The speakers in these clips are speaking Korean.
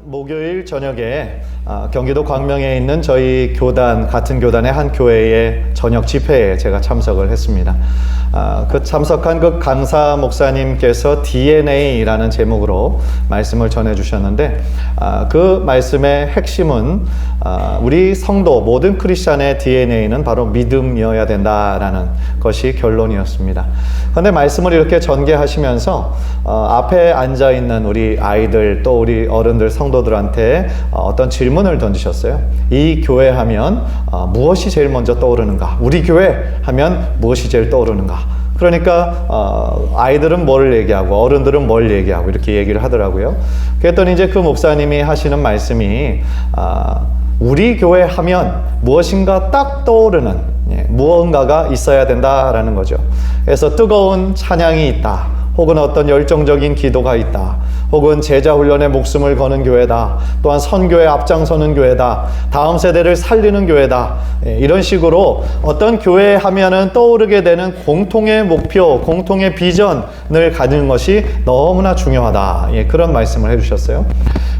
목요일 저녁에 경기도 광명에 있는 저희 교단, 같은 교단의 한 교회의 저녁 집회에 제가 참석을 했습니다. 그 참석한 그 강사 목사님께서 DNA라는 제목으로 말씀을 전해주셨는데, 그 말씀의 핵심은 우리 성도 모든 크리스찬의 DNA는 바로 믿음이어야 된다라는 것이 결론이었습니다. 그런데 말씀을 이렇게 전개하시면서 앞에 앉아있는 우리 아이들 또 우리 어른들 성도들한테 어떤 질문을 던지셨어요. 이 교회 하면 무엇이 제일 먼저 떠오르는가? 우리 교회 하면 무엇이 제일 떠오르는가? 그러니까 아이들은 뭘 얘기하고 어른들은 뭘 얘기하고 이렇게 얘기를 하더라고요. 그랬더니 이제 그 목사님이 하시는 말씀이 우리 교회 하면 무엇인가 딱 떠오르는 무언가가 있어야 된다라는 거죠. 그래서 뜨거운 찬양이 있다, 혹은 어떤 열정적인 기도가 있다, 혹은 제자훈련에 목숨을 거는 교회다, 또한 선교에 앞장서는 교회다, 다음 세대를 살리는 교회다, 이런 식으로 어떤 교회 하면은 떠오르게 되는 공통의 목표, 공통의 비전을 가지는 것이 너무나 중요하다, 그런 말씀을 해주셨어요.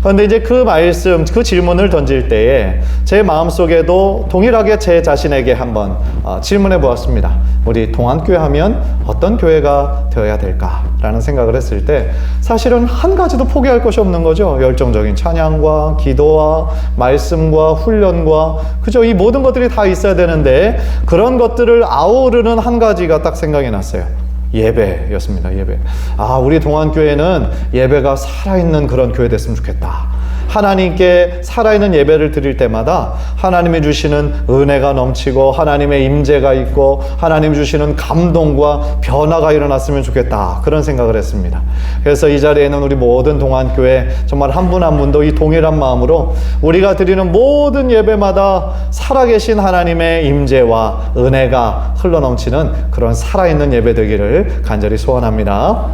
그런데 이제 그 말씀, 그 질문을 던질 때에 제 마음속에도 동일하게 제 자신에게 한번 질문해 보았습니다. 우리 동안교회 하면 어떤 교회가 되어야 될까라는 생각을 했을 때 사실은 한 가지도 포기할 것이 없는 거죠. 열정적인 찬양과 기도와 말씀과 훈련과 그죠? 이 모든 것들이 다 있어야 되는데 그런 것들을 아우르는 한 가지가 딱 생각이 났어요. 예배였습니다. 예배. 우리 동안교회는 예배가 살아있는 그런 교회 됐으면 좋겠다. 하나님께 살아있는 예배를 드릴 때마다 하나님이 주시는 은혜가 넘치고 하나님의 임재가 있고 하나님이 주시는 감동과 변화가 일어났으면 좋겠다, 그런 생각을 했습니다. 그래서 이 자리에는 우리 모든 동안교회 정말 한 분 한 분도 이 동일한 마음으로 우리가 드리는 모든 예배마다 살아계신 하나님의 임재와 은혜가 흘러넘치는 그런 살아있는 예배 되기를 간절히 소원합니다.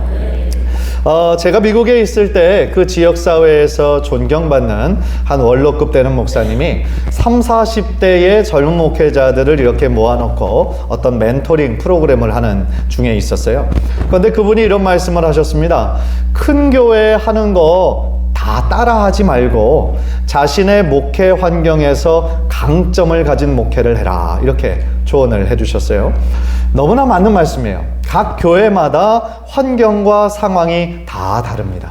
제가 미국에 있을 때 그 지역사회에서 존경받는 한 원로급 되는 목사님이 30, 40대의 젊은 목회자들을 이렇게 모아놓고 어떤 멘토링 프로그램을 하는 중에 있었어요. 그런데 그분이 이런 말씀을 하셨습니다. 큰 교회 하는 거 다 따라하지 말고 자신의 목회 환경에서 강점을 가진 목회를 해라, 이렇게 조언을 해주셨어요. 너무나 맞는 말씀이에요. 각 교회마다 환경과 상황이 다 다릅니다.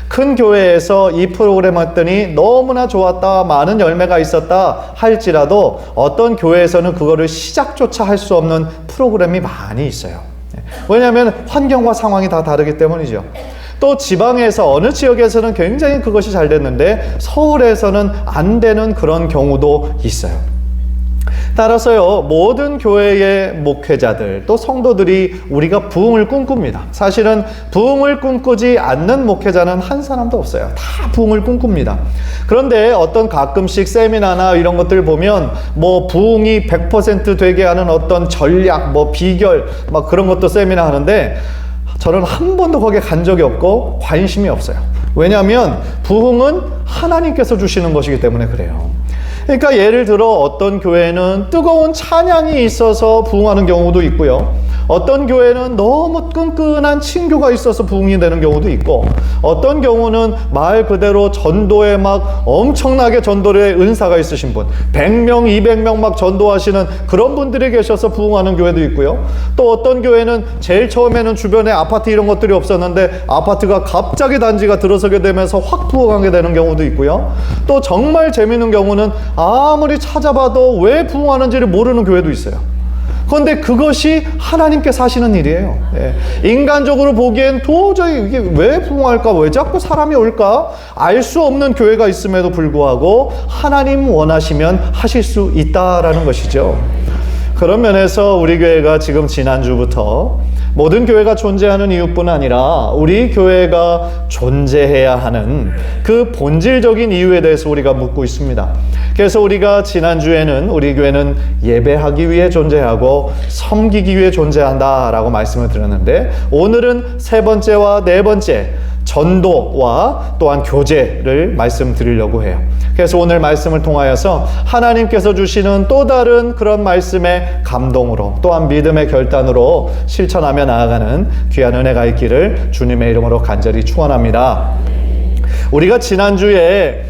큰 교회에서 이 프로그램 했더니 너무나 좋았다, 많은 열매가 있었다 할지라도 어떤 교회에서는 그거를 시작조차 할 수 없는 프로그램이 많이 있어요. 왜냐하면 환경과 상황이 다 다르기 때문이죠. 또 지방에서 어느 지역에서는 굉장히 그것이 잘 됐는데 서울에서는 안 되는 그런 경우도 있어요. 따라서요, 모든 교회의 목회자들 또 성도들이 우리가 부흥을 꿈꿉니다. 사실은 부흥을 꿈꾸지 않는 목회자는 한 사람도 없어요. 다 부흥을 꿈꿉니다. 그런데 어떤 가끔씩 세미나나 이런 것들 보면 부흥이 100% 되게 하는 어떤 전략, 비결 그런 것도 세미나 하는데 저는 한 번도 거기에 간 적이 없고 관심이 없어요. 왜냐하면 부흥은 하나님께서 주시는 것이기 때문에 그래요. 그러니까 예를 들어 어떤 교회는 뜨거운 찬양이 있어서 부흥하는 경우도 있고요. 어떤 교회는 너무 끈끈한 친교가 있어서 부흥이 되는 경우도 있고, 어떤 경우는 말 그대로 전도에 엄청나게 전도의 은사가 있으신 분, 100명, 200명 전도하시는 그런 분들이 계셔서 부흥하는 교회도 있고요. 또 어떤 교회는 제일 처음에는 주변에 아파트 이런 것들이 없었는데 아파트가 갑자기 단지가 들어서게 되면서 확 부흥하게 되는 경우도 있고요. 또 정말 재밌는 경우는 아무리 찾아봐도 왜 부흥하는지를 모르는 교회도 있어요. 그런데 그것이 하나님께서 하시는 일이에요. 인간적으로 보기엔 도저히 이게 왜 부흥할까, 왜 자꾸 사람이 올까 알 수 없는 교회가 있음에도 불구하고 하나님 원하시면 하실 수 있다라는 것이죠. 그런 면에서 우리 교회가 지금 지난주부터 모든 교회가 존재하는 이유뿐 아니라 우리 교회가 존재해야 하는 그 본질적인 이유에 대해서 우리가 묻고 있습니다. 그래서 우리가 지난주에는 우리 교회는 예배하기 위해 존재하고 섬기기 위해 존재한다라고 말씀을 드렸는데, 오늘은 세 번째와 네 번째 전도와 또한 교제를 말씀드리려고 해요. 그래서 오늘 말씀을 통하여서 하나님께서 주시는 또 다른 그런 말씀의 감동으로 또한 믿음의 결단으로 실천하며 나아가는 귀한 은혜가 있기를 주님의 이름으로 간절히 축원합니다. 우리가 지난주에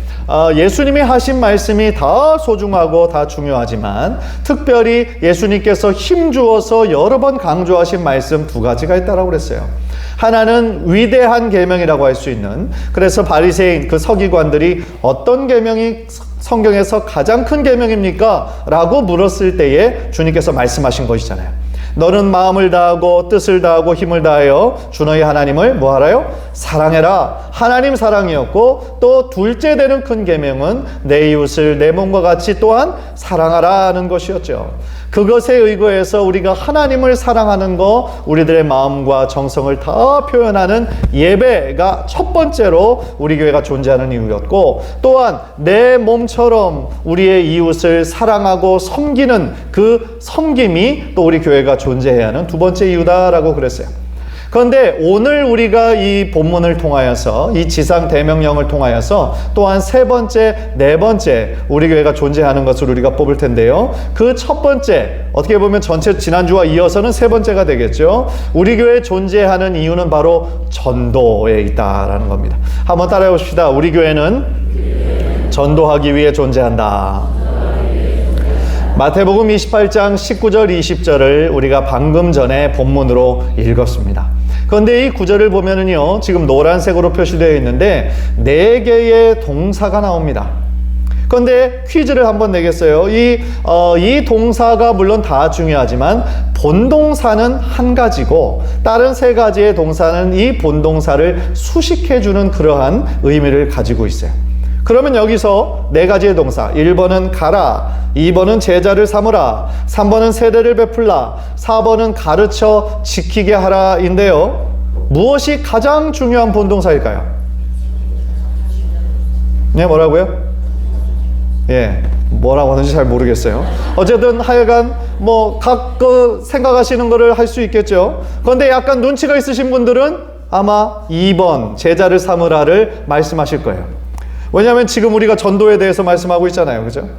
예수님이 하신 말씀이 다 소중하고 다 중요하지만 특별히 예수님께서 힘주어서 여러 번 강조하신 말씀 두 가지가 있다고 그랬어요. 하나는 위대한 계명이라고 할 수 있는, 그래서 바리새인 그 서기관들이 어떤 계명이 성경에서 가장 큰 계명입니까? 라고 물었을 때에 주님께서 말씀하신 것이잖아요. 너는 마음을 다하고 뜻을 다하고 힘을 다하여 주 너희 하나님을 뭐하라요? 사랑해라. 하나님 사랑이었고, 또 둘째 되는 큰 계명은 내 이웃을 내 몸과 같이 또한 사랑하라는 것이었죠. 그것에 의거해서 우리가 하나님을 사랑하는 거, 우리들의 마음과 정성을 다 표현하는 예배가 첫 번째로 우리 교회가 존재하는 이유였고, 또한 내 몸처럼 우리의 이웃을 사랑하고 섬기는 그 섬김이 또 우리 교회가 존재해야 하는 두 번째 이유다라고 그랬어요. 그런데 오늘 우리가 이 본문을 통하여서, 이 지상 대명령을 통하여서 또한 세 번째, 네 번째 우리 교회가 존재하는 것을 우리가 뽑을 텐데요. 그 첫 번째, 어떻게 보면 전체 지난주와 이어서는 세 번째가 되겠죠. 우리 교회 존재하는 이유는 바로 전도에 있다라는 겁니다. 한번 따라해 봅시다. 우리 교회는 전도하기 위해 존재한다. 마태복음 28장 19절 20절을 우리가 방금 전에 본문으로 읽었습니다. 그런데 이 구절을 보면은요, 지금 노란색으로 표시되어 있는데 4개의 동사가 나옵니다. 그런데 퀴즈를 한번 내겠어요. 이 동사가 물론 다 중요하지만 본동사는 한 가지고 다른 3가지의 동사는 이 본동사를 수식해주는 그러한 의미를 가지고 있어요. 그러면 여기서 4가지의 동사, 1번은 가라, 2번은 제자를 삼으라, 3번은 세례를 베풀라, 4번은 가르쳐 지키게 하라 인데요, 무엇이 가장 중요한 본동사일까요? 네, 뭐라고요? 예, 뭐라고 하는지 잘 모르겠어요. 어쨌든 하여간 각 생각하시는 거를 할 수 있겠죠. 그런데 약간 눈치가 있으신 분들은 아마 2번 제자를 삼으라를 말씀하실 거예요. 왜냐하면 지금 우리가 전도에 대해서 말씀하고 있잖아요. 그죠?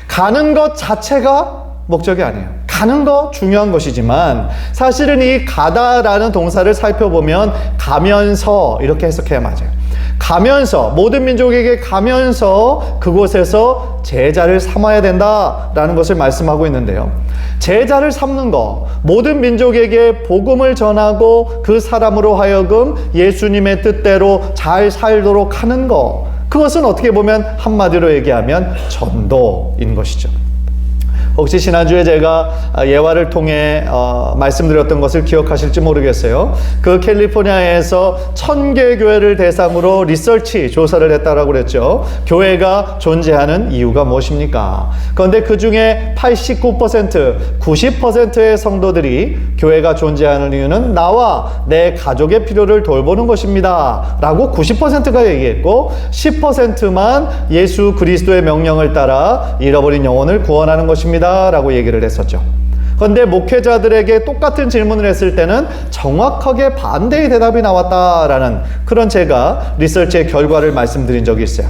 가는 것 자체가 목적이 아니에요. 가는 거 중요한 것이지만 사실은 이 가다라는 동사를 살펴보면 가면서 이렇게 해석해야 맞아요. 가면서, 모든 민족에게 가면서 그곳에서 제자를 삼아야 된다라는 것을 말씀하고 있는데요. 제자를 삼는 거, 모든 민족에게 복음을 전하고 그 사람으로 하여금 예수님의 뜻대로 잘 살도록 하는 거, 그것은 어떻게 보면 한마디로 얘기하면 전도인 것이죠. 혹시 지난주에 제가 예화를 통해 말씀드렸던 것을 기억하실지 모르겠어요. 그 캘리포니아에서 1000개 교회를 대상으로 리서치 조사를 했다라고 그랬죠. 교회가 존재하는 이유가 무엇입니까? 그런데 그 중에 89%, 90%의 성도들이 교회가 존재하는 이유는 나와 내 가족의 필요를 돌보는 것입니다 라고 90%가 얘기했고, 10%만 예수 그리스도의 명령을 따라 잃어버린 영혼을 구원하는 것입니다 라고 얘기를 했었죠. 그런데 목회자들에게 똑같은 질문을 했을 때는 정확하게 반대의 대답이 나왔다라는 그런 제가 리서치의 결과를 말씀드린 적이 있어요.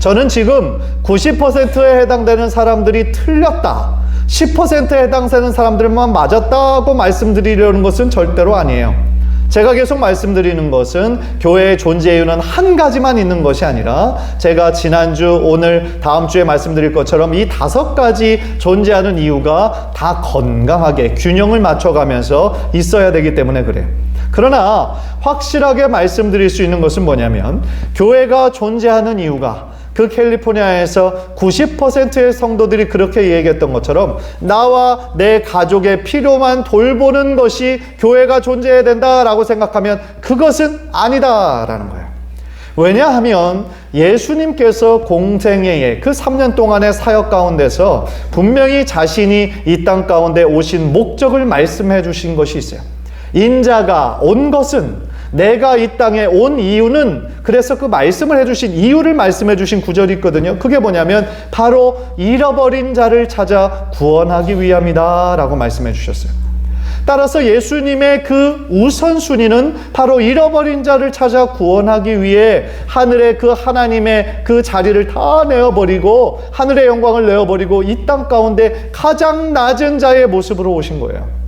저는 지금 90%에 해당되는 사람들이 틀렸다, 10%에 해당되는 사람들만 맞았다고 말씀드리려는 것은 절대로 아니에요. 제가 계속 말씀드리는 것은 교회의 존재 이유는 한 가지만 있는 것이 아니라, 제가 지난주, 오늘, 다음 주에 말씀드릴 것처럼 이 5가지 존재하는 이유가 다 건강하게 균형을 맞춰가면서 있어야 되기 때문에 그래요. 그러나 확실하게 말씀드릴 수 있는 것은 뭐냐면, 교회가 존재하는 이유가 그 캘리포니아에서 90%의 성도들이 그렇게 얘기했던 것처럼 나와 내 가족의 필요만 돌보는 것이 교회가 존재해야 된다라고 생각하면 그것은 아니다라는 거예요. 왜냐하면 예수님께서 공생애의 그 3년 동안의 사역 가운데서 분명히 자신이 이 땅 가운데 오신 목적을 말씀해 주신 것이 있어요. 인자가 온 것은, 내가 이 땅에 온 이유는, 그래서 그 말씀을 해주신 이유를 말씀해 주신 구절이 있거든요. 그게 뭐냐면 바로 잃어버린 자를 찾아 구원하기 위함이다 라고 말씀해 주셨어요. 따라서 예수님의 그 우선순위는 바로 잃어버린 자를 찾아 구원하기 위해 하늘의 그 하나님의 그 자리를 다 내어버리고, 하늘의 영광을 내어버리고 이 땅 가운데 가장 낮은 자의 모습으로 오신 거예요.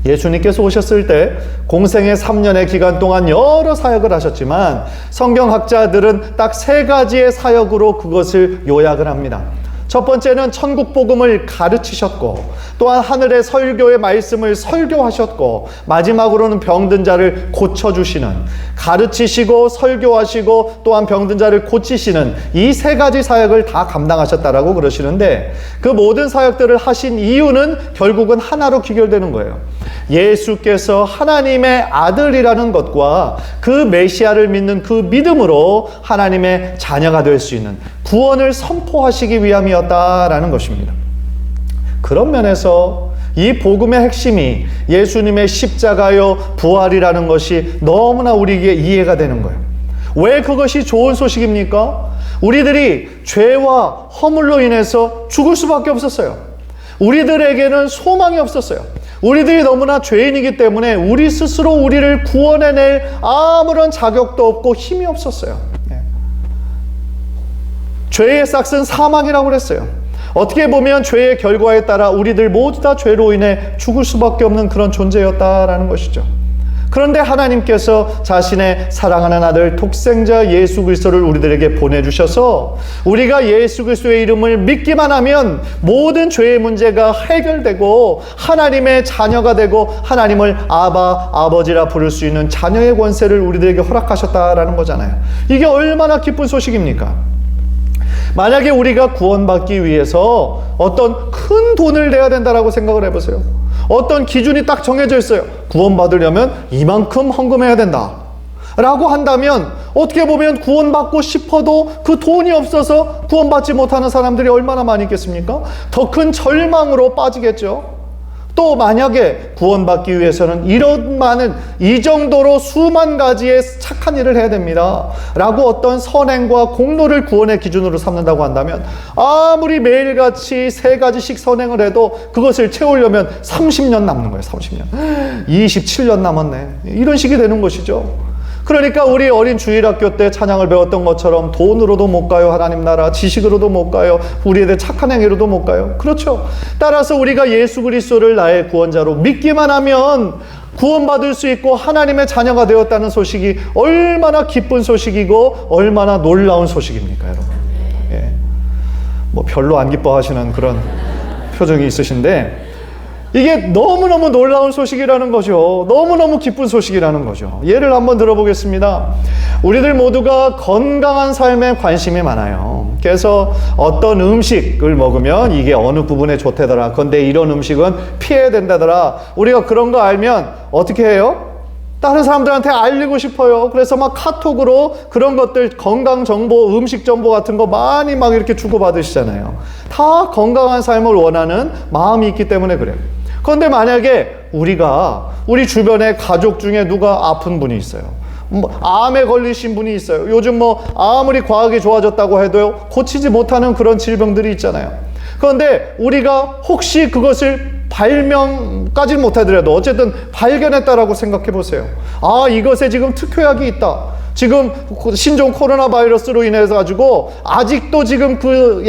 예수님께서 오셨을 때 공생의 3년의 기간 동안 여러 사역을 하셨지만 성경학자들은 딱 3가지의 사역으로 그것을 요약을 합니다. 첫 번째는 천국 복음을 가르치셨고, 또한 하늘의 설교의 말씀을 설교하셨고, 마지막으로는 병든 자를 고쳐주시는, 가르치시고 설교하시고 또한 병든 자를 고치시는 이 3가지 사역을 다 감당하셨다라고 그러시는데, 그 모든 사역들을 하신 이유는 결국은 하나로 귀결되는 거예요. 예수께서 하나님의 아들이라는 것과 그 메시아를 믿는 그 믿음으로 하나님의 자녀가 될 수 있는 구원을 선포하시기 위함이었다라는 것입니다. 그런 면에서 이 복음의 핵심이 예수님의 십자가요 부활이라는 것이 너무나 우리에게 이해가 되는 거예요. 왜 그것이 좋은 소식입니까? 우리들이 죄와 허물로 인해서 죽을 수밖에 없었어요. 우리들에게는 소망이 없었어요. 우리들이 너무나 죄인이기 때문에 우리 스스로 우리를 구원해낼 아무런 자격도 없고 힘이 없었어요. 죄의 싹은 사망이라고 그랬어요. 어떻게 보면 죄의 결과에 따라 우리들 모두 다 죄로 인해 죽을 수밖에 없는 그런 존재였다라는 것이죠. 그런데 하나님께서 자신의 사랑하는 아들 독생자 예수 그리스도를 우리들에게 보내주셔서 우리가 예수 그리스도의 이름을 믿기만 하면 모든 죄의 문제가 해결되고 하나님의 자녀가 되고 하나님을 아바, 아버지라 부를 수 있는 자녀의 권세를 우리들에게 허락하셨다라는 거잖아요. 이게 얼마나 기쁜 소식입니까? 만약에 우리가 구원받기 위해서 어떤 큰 돈을 내야 된다라고 생각을 해보세요. 어떤 기준이 딱 정해져 있어요. 구원받으려면 이만큼 헌금해야 된다 라고 한다면 어떻게 보면 구원받고 싶어도 그 돈이 없어서 구원받지 못하는 사람들이 얼마나 많이 있겠습니까? 더 큰 절망으로 빠지겠죠. 또 만약에 구원받기 위해서는 이런 많은 이 정도로 수만 가지의 착한 일을 해야 됩니다 라고 어떤 선행과 공로를 구원의 기준으로 삼는다고 한다면 아무리 매일같이 3가지씩 선행을 해도 그것을 채우려면 30년 남는 거예요. 30년 27년 남았네. 이런 식이 되는 것이죠. 그러니까 우리 어린 주일학교 때 찬양을 배웠던 것처럼 돈으로도 못 가요. 하나님 나라. 지식으로도 못 가요. 우리에 대해 착한 행위로도 못 가요. 그렇죠. 따라서 우리가 예수 그리스도를 나의 구원자로 믿기만 하면 구원받을 수 있고 하나님의 자녀가 되었다는 소식이 얼마나 기쁜 소식이고 얼마나 놀라운 소식입니까, 여러분? 예. 뭐 별로 안 기뻐하시는 그런 표정이 있으신데 이게 너무너무 놀라운 소식이라는 거죠. 너무너무 기쁜 소식이라는 거죠. 예를 한번 들어보겠습니다. 우리들 모두가 건강한 삶에 관심이 많아요. 그래서 어떤 음식을 먹으면 이게 어느 부분에 좋다더라. 그런데 이런 음식은 피해야 된다더라. 우리가 그런 거 알면 어떻게 해요? 다른 사람들한테 알리고 싶어요. 그래서 막 카톡으로 그런 것들 건강 정보, 음식 정보 같은 거 많이 막 이렇게 주고받으시잖아요. 다 건강한 삶을 원하는 마음이 있기 때문에 그래요. 그런데 만약에 우리 주변에 가족 중에 누가 아픈 분이 있어요. 암에 걸리신 분이 있어요. 요즘 아무리 과학이 좋아졌다고 해도 고치지 못하는 그런 질병들이 있잖아요. 그런데 우리가 혹시 그것을 발명까지는 못하더라도 어쨌든 발견했다라고 생각해 보세요. 아, 이것에 지금 특효약이 있다. 지금 신종 코로나 바이러스로 인해서 가지고 아직도 지금 그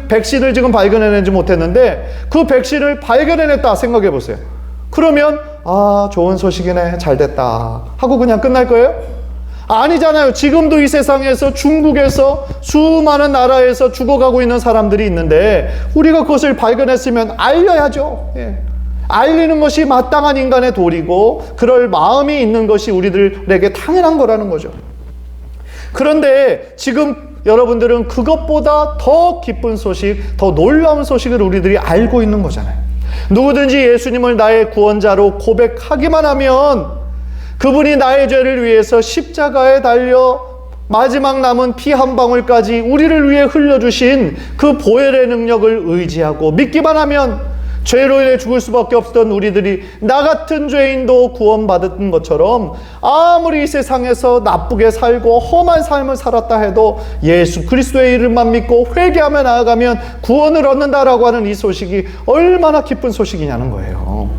백신을 지금 발견해내지 못했는데 그 백신을 발견해냈다 생각해 보세요. 그러면 아, 좋은 소식이네, 잘 됐다 하고 그냥 끝날 거예요? 아니잖아요. 지금도 이 세상에서 중국에서 수많은 나라에서 죽어가고 있는 사람들이 있는데 우리가 그것을 발견했으면 알려야죠. 예. 알리는 것이 마땅한 인간의 도리고 그럴 마음이 있는 것이 우리들에게 당연한 거라는 거죠. 그런데 지금 여러분들은 그것보다 더 기쁜 소식, 더 놀라운 소식을 우리들이 알고 있는 거잖아요. 누구든지 예수님을 나의 구원자로 고백하기만 하면 그분이 나의 죄를 위해서 십자가에 달려 마지막 남은 피 한 방울까지 우리를 위해 흘려주신 그 보혈의 능력을 의지하고 믿기만 하면 죄로 인해 죽을 수밖에 없었던 우리들이 나 같은 죄인도 구원받은 것처럼 아무리 이 세상에서 나쁘게 살고 험한 삶을 살았다 해도 예수 그리스도의 이름만 믿고 회개하며 나아가면 구원을 얻는다라고 하는 이 소식이 얼마나 기쁜 소식이냐는 거예요.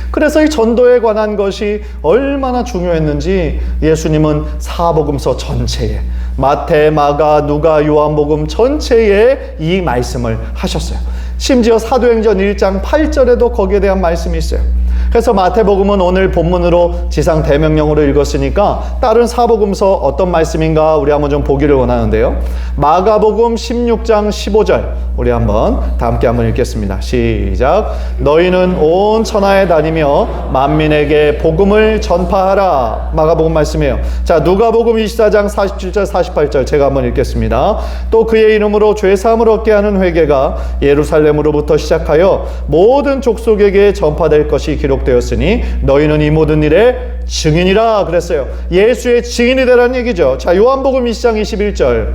그래서 이 전도에 관한 것이 얼마나 중요했는지 예수님은 사복음서 전체에 마태, 마가, 누가, 요한복음 전체에 이 말씀을 하셨어요. 심지어 사도행전 1장 8절에도 거기에 대한 말씀이 있어요. 그래서 마태복음은 오늘 본문으로 지상 대명령으로 읽었으니까 다른 사복음서 어떤 말씀인가 우리 한번 좀 보기를 원하는데요. 마가복음 16장 15절 우리 한번 다 함께 한번 읽겠습니다. 시작. 너희는 온 천하에 다니며 만민에게 복음을 전파하라. 마가복음 말씀이에요. 자, 누가복음 24장 47절 48절 제가 한번 읽겠습니다. 또 그의 이름으로 죄사함을 얻게 하는 회개가 예루살렘으로부터 시작하여 모든 족속에게 전파될 것이 기록되었으니 너희는 이 모든 일의 증인이라 그랬어요. 예수의 증인이 되라는 얘기죠. 자, 요한복음 20장 21절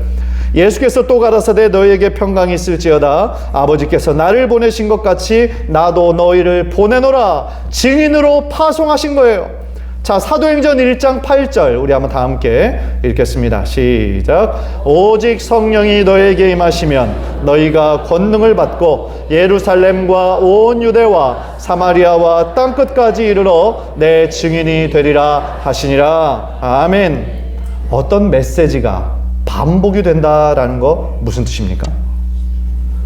예수께서 또 가라사대 너희에게 평강이 있을지어다. 아버지께서 나를 보내신 것 같이 나도 너희를 보내노라. 증인으로 파송하신 거예요. 자, 사도행전 1장 8절 우리 한번 다 함께 읽겠습니다. 시작. 오직 성령이 너희에게 임하시면 너희가 권능을 받고 예루살렘과 온 유대와 사마리아와 땅끝까지 이르러 내 증인이 되리라 하시니라. 아멘. 어떤 메시지가 반복이 된다라는 거 무슨 뜻입니까?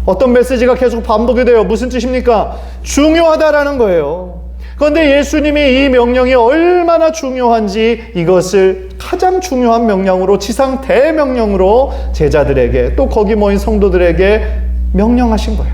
어떤 메시지가 계속 반복이 돼요. 무슨 뜻입니까? 중요하다라는 거예요. 그런데 예수님이 이 명령이 얼마나 중요한지 이것을 가장 중요한 명령으로 지상 대명령으로 제자들에게 또 거기 모인 성도들에게 명령하신 거예요.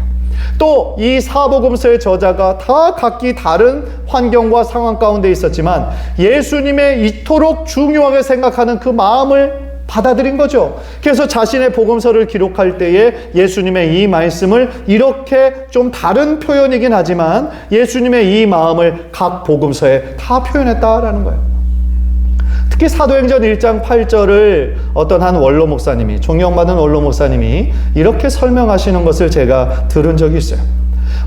또 이 사복음서의 저자가 다 각기 다른 환경과 상황 가운데 있었지만 예수님의 이토록 중요하게 생각하는 그 마음을 받아들인 거죠. 그래서 자신의 복음서를 기록할 때에 예수님의 이 말씀을 이렇게 좀 다른 표현이긴 하지만 예수님의 이 마음을 각 복음서에 다 표현했다라는 거예요. 특히 사도행전 1장 8절을 어떤 한 원로 목사님이, 존경받은 원로 목사님이 이렇게 설명하시는 것을 제가 들은 적이 있어요.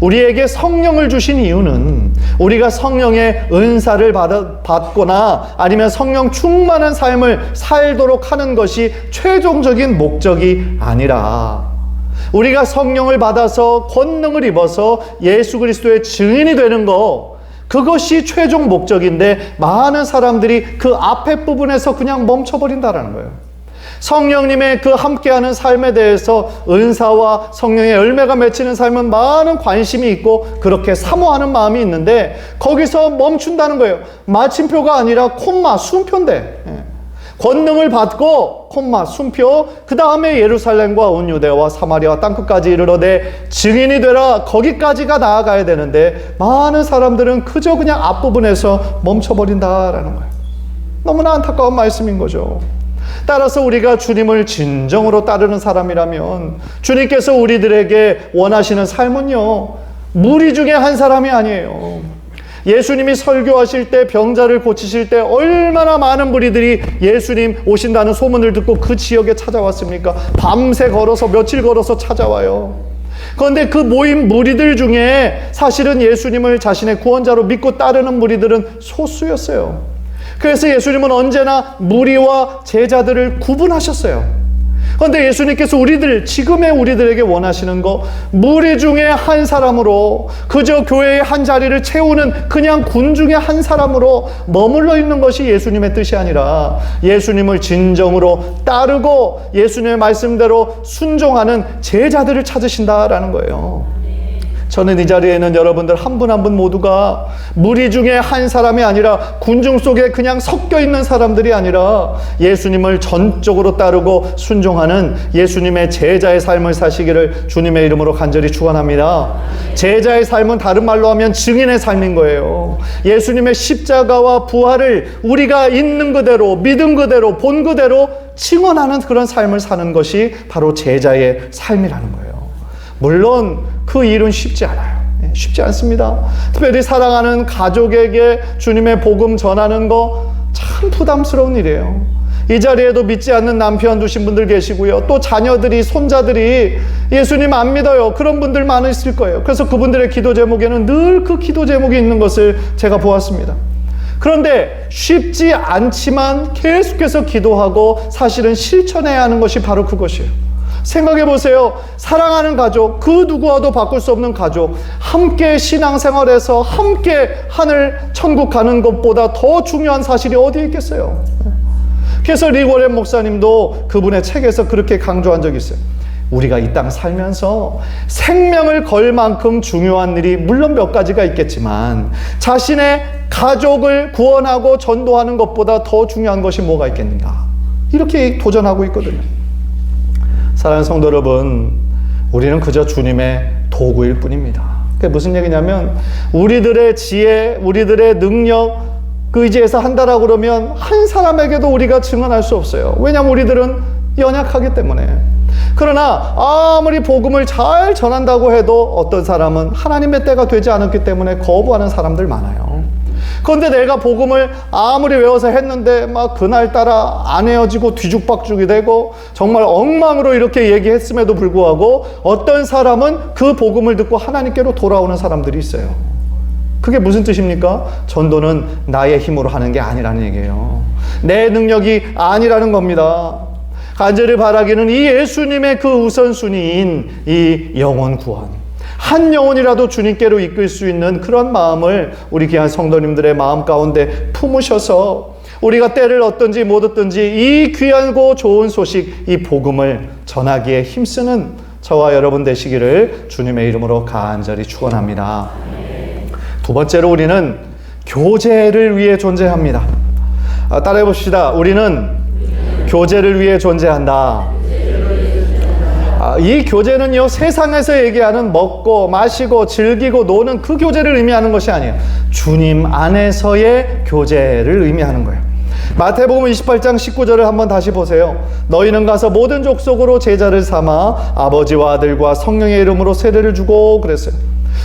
우리에게 성령을 주신 이유는 우리가 성령의 은사를 받거나 아니면 성령 충만한 삶을 살도록 하는 것이 최종적인 목적이 아니라 우리가 성령을 받아서 권능을 입어서 예수 그리스도의 증인이 되는 거, 그것이 최종 목적인데 많은 사람들이 그 앞에 부분에서 그냥 멈춰버린다라는 거예요. 성령님의 그 함께하는 삶에 대해서 은사와 성령의 열매가 맺히는 삶은 많은 관심이 있고 그렇게 사모하는 마음이 있는데 거기서 멈춘다는 거예요. 마침표가 아니라 콤마, 순표인데 권능을 받고 콤마, 순표, 그 다음에 예루살렘과 온 유대와 사마리아와 땅끝까지 이르러 내 증인이 되라, 거기까지가 나아가야 되는데 많은 사람들은 그저 그냥 앞부분에서 멈춰버린다라는 거예요. 너무나 안타까운 말씀인 거죠. 따라서 우리가 주님을 진정으로 따르는 사람이라면 주님께서 우리들에게 원하시는 삶은요, 무리 중에 한 사람이 아니에요. 예수님이 설교하실 때, 병자를 고치실 때 얼마나 많은 무리들이 예수님 오신다는 소문을 듣고 그 지역에 찾아왔습니까? 밤새 걸어서, 며칠 걸어서 찾아와요. 그런데 그 모인 무리들 중에 사실은 예수님을 자신의 구원자로 믿고 따르는 무리들은 소수였어요. 그래서 예수님은 언제나 무리와 제자들을 구분하셨어요. 그런데 예수님께서 지금의 우리들에게 원하시는 거, 무리 중에 한 사람으로, 그저 교회의 한 자리를 채우는 그냥 군 중에 한 사람으로 머물러 있는 것이 예수님의 뜻이 아니라 예수님을 진정으로 따르고 예수님의 말씀대로 순종하는 제자들을 찾으신다라는 거예요. 저는 이 자리에 있는 여러분들 한 분 한 분 모두가 무리 중에 한 사람이 아니라 군중 속에 그냥 섞여 있는 사람들이 아니라 예수님을 전적으로 따르고 순종하는 예수님의 제자의 삶을 사시기를 주님의 이름으로 간절히 축원합니다. 제자의 삶은 다른 말로 하면 증인의 삶인 거예요. 예수님의 십자가와 부활을 우리가 있는 그대로, 믿은 그대로, 본 그대로 증언하는 그런 삶을 사는 것이 바로 제자의 삶이라는 거예요. 물론 그 일은 쉽지 않아요. 쉽지 않습니다. 특별히 사랑하는 가족에게 주님의 복음 전하는 거 참 부담스러운 일이에요. 이 자리에도 믿지 않는 남편 두신 분들 계시고요. 또 자녀들이, 손자들이 예수님 안 믿어요. 그런 분들 많으실 거예요. 그래서 그분들의 기도 제목에는 늘 그 기도 제목이 있는 것을 제가 보았습니다. 그런데 쉽지 않지만 계속해서 기도하고 사실은 실천해야 하는 것이 바로 그것이에요. 생각해 보세요. 사랑하는 가족, 그 누구와도 바꿀 수 없는 가족, 함께 신앙생활에서 함께 하늘 천국 가는 것보다 더 중요한 사실이 어디에 있겠어요? 그래서 리고렌 목사님도 그분의 책에서 그렇게 강조한 적이 있어요. 우리가 이 땅 살면서 생명을 걸 만큼 중요한 일이 물론 몇 가지가 있겠지만 자신의 가족을 구원하고 전도하는 것보다 더 중요한 것이 뭐가 있겠는가? 이렇게 도전하고 있거든요. 사랑하는 성도 여러분, 우리는 그저 주님의 도구일 뿐입니다. 그게 무슨 얘기냐면 우리들의 지혜, 우리들의 능력 그 의지에서 한다라고 그러면 한 사람에게도 우리가 증언할 수 없어요. 왜냐하면 우리들은 연약하기 때문에. 그러나 아무리 복음을 잘 전한다고 해도 어떤 사람은 하나님의 때가 되지 않았기 때문에 거부하는 사람들 많아요. 그런데 내가 복음을 아무리 외워서 했는데 막 그날따라 안 헤어지고 뒤죽박죽이 되고 정말 엉망으로 이렇게 얘기했음에도 불구하고 어떤 사람은 그 복음을 듣고 하나님께로 돌아오는 사람들이 있어요. 그게 무슨 뜻입니까? 전도는 나의 힘으로 하는 게 아니라는 얘기예요. 내 능력이 아니라는 겁니다. 간절히 바라기는 이 예수님의 그 우선순위인 이 영혼 구원, 한 영혼이라도 주님께로 이끌 수 있는 그런 마음을 우리 귀한 성도님들의 마음 가운데 품으셔서 우리가 때를 얻든지 못 얻든지 이 귀하고 좋은 소식, 이 복음을 전하기에 힘쓰는 저와 여러분 되시기를 주님의 이름으로 간절히 축원합니다. 두 번째로 우리는 교제를 위해 존재합니다. 따라해 봅시다. 우리는 교제를 위해 존재한다. 이 교제는요, 세상에서 얘기하는 먹고 마시고 즐기고 노는 그 교제를 의미하는 것이 아니에요. 주님 안에서의 교제를 의미하는 거예요. 마태복음 28장 19절을 한번 다시 보세요. 너희는 가서 모든 족속으로 제자를 삼아 아버지와 아들과 성령의 이름으로 세례를 주고 그랬어요.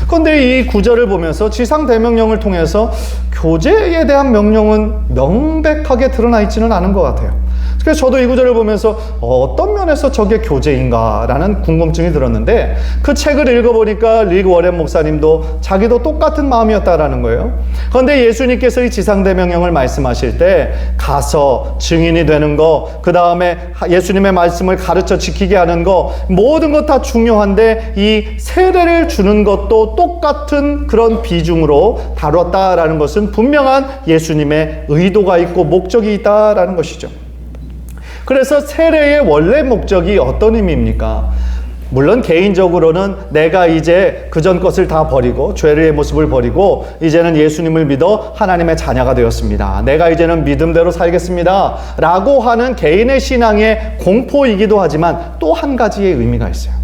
그런데 이 구절을 보면서 지상 대명령을 통해서 교제에 대한 명령은 명백하게 드러나 있지는 않은 것 같아요. 그래서 저도 이 구절을 보면서 어떤 면에서 저게 교제인가라는 궁금증이 들었는데 그 책을 읽어보니까 릭 워렌 목사님도 자기도 똑같은 마음이었다라는 거예요. 그런데 예수님께서 이 지상대명령을 말씀하실 때 가서 증인이 되는 거, 그 다음에 예수님의 말씀을 가르쳐 지키게 하는 거, 모든 것 다 중요한데 이 세례를 주는 것도 똑같은 그런 비중으로 다뤘다라는 것은 분명한 예수님의 의도가 있고 목적이 있다라는 것이죠. 그래서 세례의 원래 목적이 어떤 의미입니까? 물론 개인적으로는 내가 이제 그전 것을 다 버리고 죄의 모습을 버리고 이제는 예수님을 믿어 하나님의 자녀가 되었습니다. 내가 이제는 믿음대로 살겠습니다. 라고 하는 개인의 신앙의 공포이기도 하지만 또 한 가지의 의미가 있어요.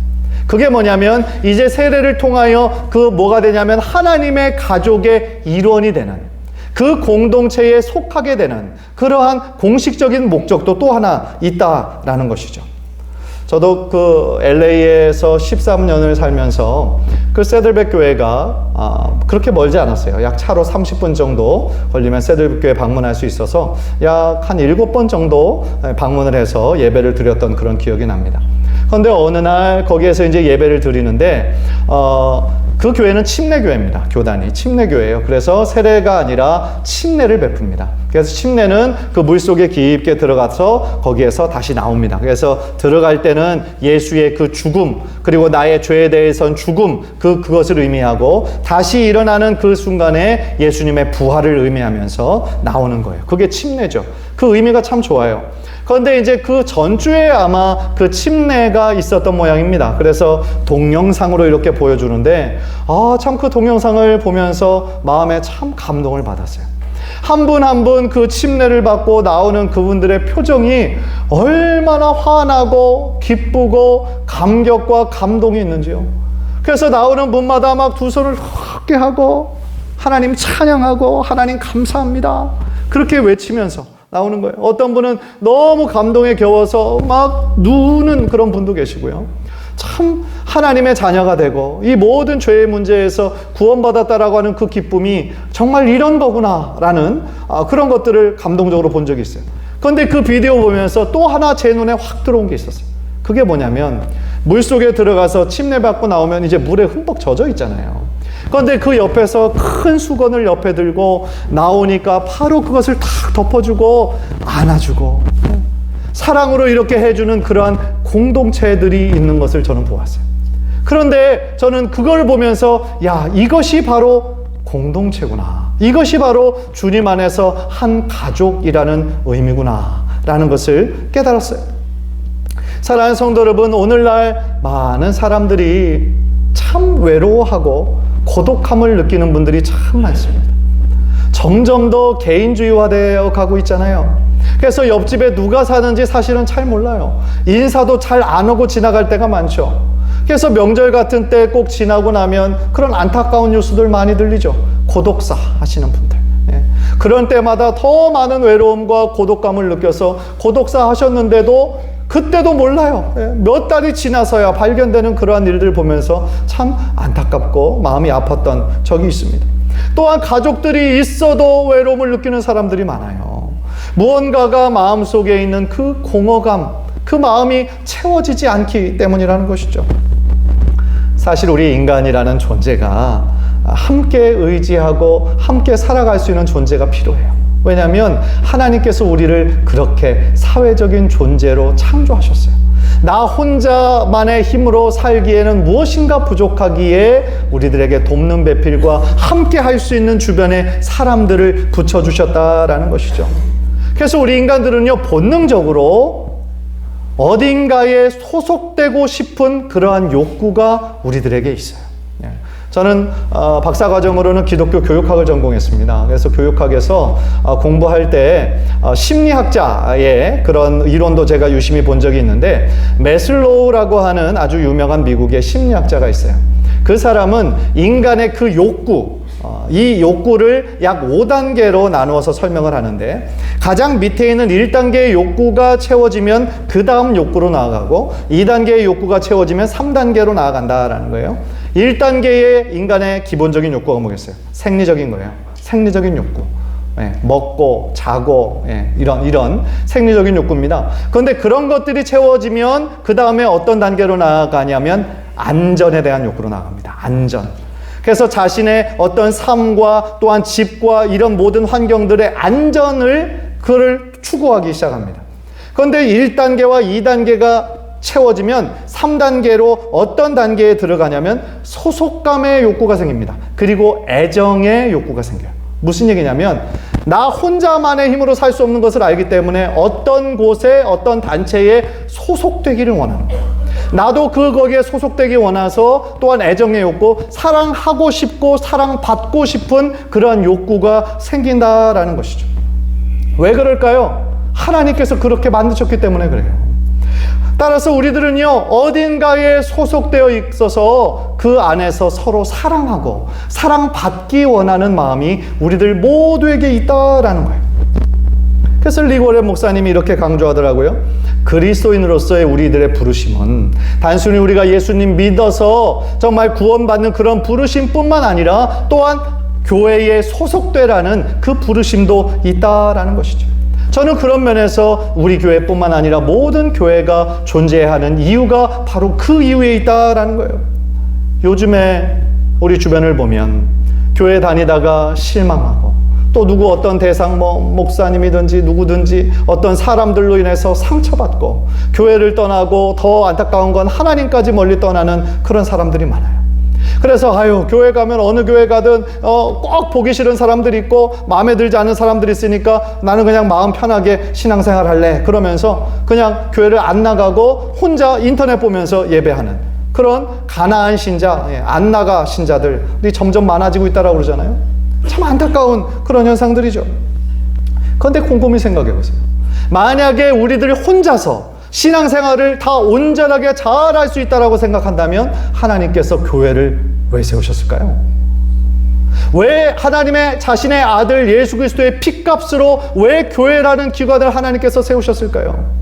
그게 뭐냐면 이제 세례를 통하여 그 뭐가 되냐면 하나님의 가족의 일원이 되는 그 공동체에 속하게 되는 그러한 공식적인 목적도 또 하나 있다라는 것이죠. 저도 그 LA에서 13년을 살면서 그 세들백 교회가 그렇게 멀지 않았어요. 약 차로 30분 정도 걸리면 세들백 교회 방문할 수 있어서 약 한 7번 정도 방문을 해서 예배를 드렸던 그런 기억이 납니다. 그런데 어느 날 거기에서 이제 예배를 드리는데 그 교회는 침례교회입니다. 교단이 침례교회예요. 그래서 세례가 아니라 침례를 베풉니다. 그래서 침례는 그 물속에 깊게 들어가서 거기에서 다시 나옵니다. 그래서 들어갈 때는 예수의 그 죽음, 그리고 나의 죄에 대해선 죽음, 그것을 의미하고 다시 일어나는 그 순간에 예수님의 부활을 의미하면서 나오는 거예요. 그게 침례죠. 그 의미가 참 좋아요. 그런데 이제 그 전주에 아마 그 침례가 있었던 모양입니다. 그래서 동영상으로 이렇게 보여주는데 참 그 동영상을 보면서 마음에 참 감동을 받았어요. 한 분 한 분 그 침례를 받고 나오는 그분들의 표정이 얼마나 환하고 기쁘고 감격과 감동이 있는지요. 그래서 나오는 분마다 막 두 손을 크게 하고 하나님 찬양하고 하나님 감사합니다 그렇게 외치면서 나오는 거예요. 어떤 분은 너무 감동에 겨워서 막 누우는 그런 분도 계시고요. 참 하나님의 자녀가 되고 이 모든 죄의 문제에서 구원받았다라고 하는 그 기쁨이 정말 이런 거구나라는 그런 것들을 감동적으로 본 적이 있어요. 그런데 그 비디오 보면서 또 하나 제 눈에 확 들어온 게 있었어요. 그게 뭐냐면 물속에 들어가서 침례받고 나오면 이제 물에 흠뻑 젖어 있잖아요. 그런데 그 옆에서 큰 수건을 옆에 들고 나오니까 바로 그것을 탁 덮어주고 안아주고 사랑으로 이렇게 해주는 그러한 공동체들이 있는 것을 저는 보았어요. 그런데 저는 그걸 보면서 이것이 바로 공동체구나. 이것이 바로 주님 안에서 한 가족이라는 의미구나 라는 것을 깨달았어요. 사랑하는 성도 여러분, 오늘날 많은 사람들이 참 외로워하고 고독함을 느끼는 분들이 참 많습니다. 점점 더 개인주의화되어 가고 있잖아요. 그래서 옆집에 누가 사는지 사실은 잘 몰라요. 인사도 잘 안 하고 지나갈 때가 많죠. 그래서 명절 같은 때 꼭 지나고 나면 그런 안타까운 뉴스들 많이 들리죠. 고독사 하시는 분들. 그런 때마다 더 많은 외로움과 고독감을 느껴서 고독사 하셨는데도 그때도 몰라요. 몇 달이 지나서야 발견되는 그러한 일들 보면서 참 안타깝고 마음이 아팠던 적이 있습니다. 또한 가족들이 있어도 외로움을 느끼는 사람들이 많아요. 무언가가 마음속에 있는 그 공허감, 그 마음이 채워지지 않기 때문이라는 것이죠. 사실 우리 인간이라는 존재가 함께 의지하고 함께 살아갈 수 있는 존재가 필요해요. 왜냐하면 하나님께서 우리를 그렇게 사회적인 존재로 창조하셨어요. 나 혼자만의 힘으로 살기에는 무엇인가 부족하기에 우리들에게 돕는 배필과 함께 할 수 있는 주변에 사람들을 붙여주셨다라는 것이죠. 그래서 우리 인간들은요, 본능적으로 어딘가에 소속되고 싶은 그러한 욕구가 우리들에게 있어요. 저는 박사과정으로는 기독교 교육학을 전공했습니다. 그래서 교육학에서 공부할 때 심리학자의 그런 이론도 제가 유심히 본 적이 있는데, 매슬로우라고 하는 아주 유명한 미국의 심리학자가 있어요. 그 사람은 인간의 그 욕구, 이 욕구를 약 5단계로 나누어서 설명을 하는데, 가장 밑에 있는 1단계의 욕구가 채워지면 그 다음 욕구로 나아가고, 2단계의 욕구가 채워지면 3단계로 나아간다라는 거예요. 1단계의 인간의 기본적인 욕구가 뭐겠어요? 생리적인 거예요. 생리적인 욕구. 먹고 자고 이런 생리적인 욕구입니다. 그런데 그런 것들이 채워지면 그 다음에 어떤 단계로 나아가냐면 안전에 대한 욕구로 나아갑니다. 안전. 그래서 자신의 어떤 삶과 또한 집과 이런 모든 환경들의 안전을 그를 추구하기 시작합니다. 그런데 1단계와 2단계가 채워지면 3단계로 어떤 단계에 들어가냐면 소속감의 욕구가 생깁니다. 그리고 애정의 욕구가 생겨요. 무슨 얘기냐면, 나 혼자만의 힘으로 살 수 없는 것을 알기 때문에 어떤 곳에 어떤 단체에 소속되기를 원하는 거예요. 나도 거기에 소속되기 원해서 또한 애정의 욕구, 사랑하고 싶고 사랑받고 싶은 그러한 욕구가 생긴다라는 것이죠. 왜 그럴까요? 하나님께서 그렇게 만드셨기 때문에 그래요. 따라서 우리들은요, 어딘가에 소속되어 있어서 그 안에서 서로 사랑하고 사랑받기 원하는 마음이 우리들 모두에게 있다라는 거예요. 그래서 리고레 목사님이 이렇게 강조하더라고요. 그리스도인으로서의 우리들의 부르심은 단순히 우리가 예수님 믿어서 정말 구원받는 그런 부르심뿐만 아니라 또한 교회에 소속되라는 그 부르심도 있다라는 것이죠. 저는 그런 면에서 우리 교회뿐만 아니라 모든 교회가 존재하는 이유가 바로 그 이유에 있다라는 거예요. 요즘에 우리 주변을 보면 교회 다니다가 실망하고, 또 누구 어떤 대상 목사님이든지 누구든지 어떤 사람들로 인해서 상처받고, 교회를 떠나고 더 안타까운 건 하나님까지 멀리 떠나는 그런 사람들이 많아요. 그래서 교회 가면 어느 교회 가든 꼭 보기 싫은 사람들이 있고 마음에 들지 않는 사람들이 있으니까 나는 그냥 마음 편하게 신앙생활 할래, 그러면서 그냥 교회를 안 나가고 혼자 인터넷 보면서 예배하는 그런 가나안 신자, 안 나가 신자들이 점점 많아지고 있다고 그러잖아요. 참 안타까운 그런 현상들이죠. 그런데 곰곰이 생각해 보세요. 만약에 우리들이 혼자서 신앙생활을 다 온전하게 잘할 수 있다라고 생각한다면 하나님께서 교회를 왜 세우셨을까요? 왜 하나님의 자신의 아들 예수 그리스도의 피값으로 왜 교회라는 기관을 하나님께서 세우셨을까요?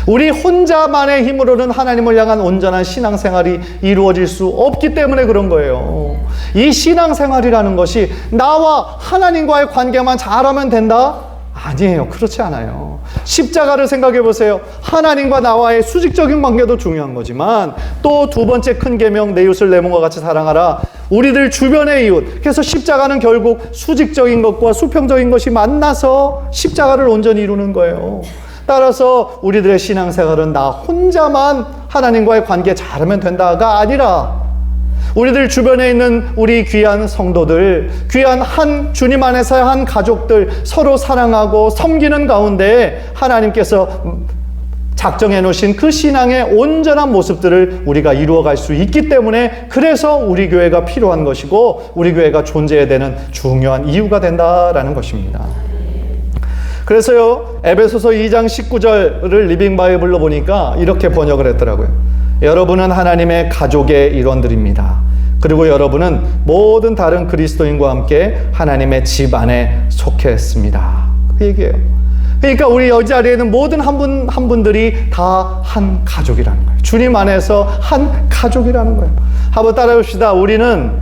우리 혼자만의 힘으로는 하나님을 향한 온전한 신앙생활이 이루어질 수 없기 때문에 그런 거예요. 이 신앙생활이라는 것이 나와 하나님과의 관계만 잘하면 된다? 아니에요. 그렇지 않아요. 십자가를 생각해 보세요. 하나님과 나와의 수직적인 관계도 중요한 거지만 또 두 번째 큰 계명, 내 이웃을 내 몸과 같이 사랑하라. 우리들 주변의 이웃. 그래서 십자가는 결국 수직적인 것과 수평적인 것이 만나서 십자가를 온전히 이루는 거예요. 따라서 우리들의 신앙생활은 나 혼자만 하나님과의 관계 잘하면 된다가 아니라 우리들 주변에 있는 우리 귀한 성도들, 귀한 한 주님 안에서의 한 가족들 서로 사랑하고 섬기는 가운데 하나님께서 작정해 놓으신 그 신앙의 온전한 모습들을 우리가 이루어갈 수 있기 때문에 그래서 우리 교회가 필요한 것이고 우리 교회가 존재해야 되는 중요한 이유가 된다라는 것입니다. 그래서요, 에베소서 2장 19절을 리빙 바이블로 보니까 이렇게 번역을 했더라고요. 여러분은 하나님의 가족의 일원들입니다. 그리고 여러분은 모든 다른 그리스도인과 함께 하나님의 집 안에 속해 있습니다. 그 얘기예요. 그러니까 우리 여기 자리에는 모든 한 분들이 다 한 가족이라는 거예요. 주님 안에서 한 가족이라는 거예요. 한번 따라해봅시다. 우리는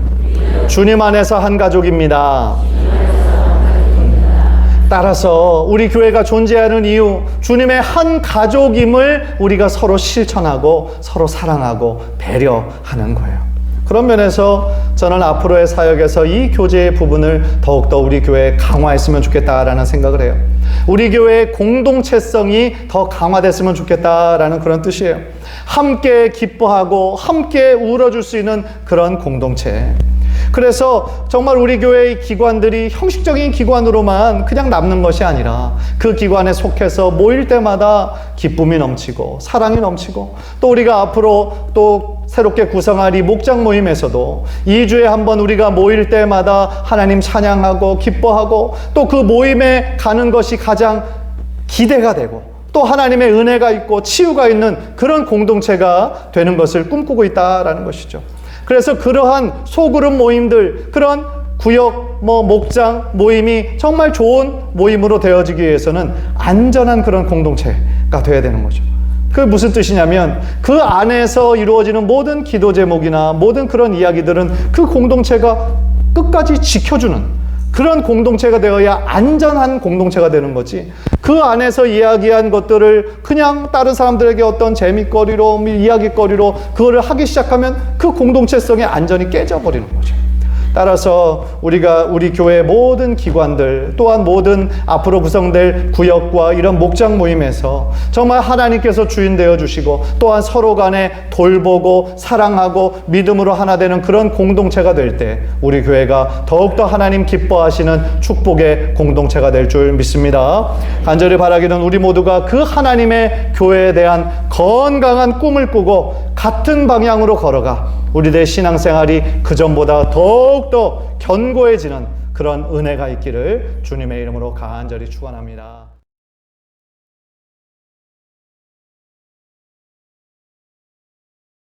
주님 안에서 한 가족입니다. 따라서 우리 교회가 존재하는 이유, 주님의 한 가족임을 우리가 서로 실천하고 서로 사랑하고 배려하는 거예요. 그런 면에서 저는 앞으로의 사역에서 이 교제의 부분을 더욱더 우리 교회에 강화했으면 좋겠다라는 생각을 해요. 우리 교회의 공동체성이 더 강화됐으면 좋겠다라는 그런 뜻이에요. 함께 기뻐하고 함께 울어줄 수 있는 그런 공동체. 그래서 정말 우리 교회의 기관들이 형식적인 기관으로만 그냥 남는 것이 아니라 그 기관에 속해서 모일 때마다 기쁨이 넘치고 사랑이 넘치고, 또 우리가 앞으로 또 새롭게 구성할 이 목장 모임에서도 2주에 한 번 우리가 모일 때마다 하나님 찬양하고 기뻐하고, 또 그 모임에 가는 것이 가장 기대가 되고 또 하나님의 은혜가 있고 치유가 있는 그런 공동체가 되는 것을 꿈꾸고 있다라는 것이죠. 그래서 그러한 소그룹 모임들, 그런 구역, 목장 모임이 정말 좋은 모임으로 되어지기 위해서는 안전한 그런 공동체가 되어야 되는 거죠. 그게 무슨 뜻이냐면 그 안에서 이루어지는 모든 기도 제목이나 모든 그런 이야기들은 그 공동체가 끝까지 지켜주는 그런 공동체가 되어야 안전한 공동체가 되는 거지, 그 안에서 이야기한 것들을 그냥 다른 사람들에게 어떤 재미거리로, 이야기거리로 그거를 하기 시작하면 그 공동체성의 안전이 깨져버리는 거죠. 따라서 우리가 우리 교회의 모든 기관들, 또한 모든 앞으로 구성될 구역과 이런 목장 모임에서 정말 하나님께서 주인 되어 주시고 또한 서로 간에 돌보고 사랑하고 믿음으로 하나 되는 그런 공동체가 될 때 우리 교회가 더욱더 하나님 기뻐하시는 축복의 공동체가 될 줄 믿습니다. 간절히 바라기는 우리 모두가 그 하나님의 교회에 대한 건강한 꿈을 꾸고 같은 방향으로 걸어가 우리들의 신앙생활이 그전보다 더욱더 견고해지는 그런 은혜가 있기를 주님의 이름으로 간절히 축원합니다.